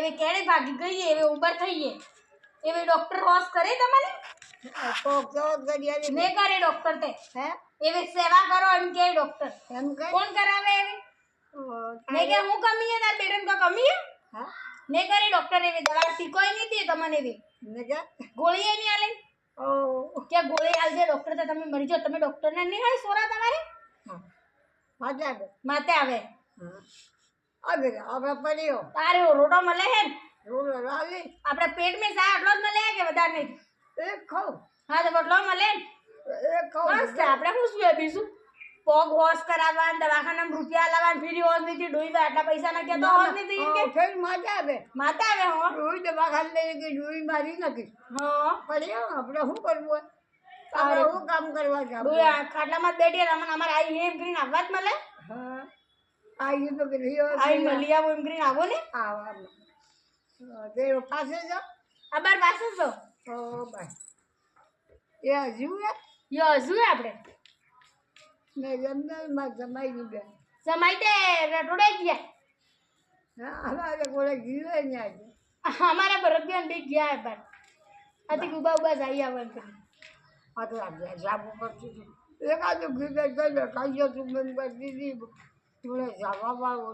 એવી કેણે ભાગી ગઈ એવી ઉબર થઈએ એવી ડોક્ટર હોશ કરે તમને કોક તો ગડિયાની ને કરે ડોક્ટર તે હે એવી સેવા કરો એમ કે ડોક્ટર એમ કે કોણ કરાવે એવી ને કે હું કમી હે તાર બેટન કો કમી હે હા ને કરે ડોક્ટર એવી દવા ટીકોય નહીં દે તમને એવી ને કે ગોળી નહીં આલે ઓ કે ગોળી આલજે ડોક્ટર તો તમે મરી જાઓ તમે ડોક્ટર ને નહીં હોય સોરા તમારે મજા માતે આવે આવે આપણે પડ્યો તારે રોટો મળે હે ને રોલો લાલી આપણે પેટ में सा આટલો જ મળે કે વધારે નહીં એક ખાવ હા તો બટલો મળે ને એક ખાવ બસ આપણે શું જોઈએ બીજું પગ વોશ કરાવવા દવાખાનામાં રૂપિયા લાવવા ફ્રી વોશ નથી ડોઈ આટલા પૈસા ના કેતો વોશ નથી કે ફેર મજા આવે માતા આવે હો ડોઈ દવાખાને લઈ ગઈ ડોઈ મારી નથી હા પડ્યો આપણે શું કરવું આપણે શું કામ કરવા જાવ ડોઈ ખાટલામાં બેઠી રમણ અમારે આઈ એમ કરીને આવવા જ મળે હા આઈ તો કે રહ્યો આઈ મળી આવો એમ કરીને આવો ને આવા તે પાસે જાઓ આબાર પાસે છો ઓ ભાઈ એ હજુ યો હજુ આપણે ને જમનામાં જમાઈ ગયું બેન સમાઈ તે રટોડાઈ ગયા હા અમારે કોઈ ગીરે ને આજે અમારા બરફિયાન બી ગયા બાર આથી ઉભા ઉભા જઈ આવવાનું કરી આ તો આપણે જાવું પડતું હતું એકાદું ગીરે ગયો કાઢ્યો તું મેં દીદી જોડે જવા વાળો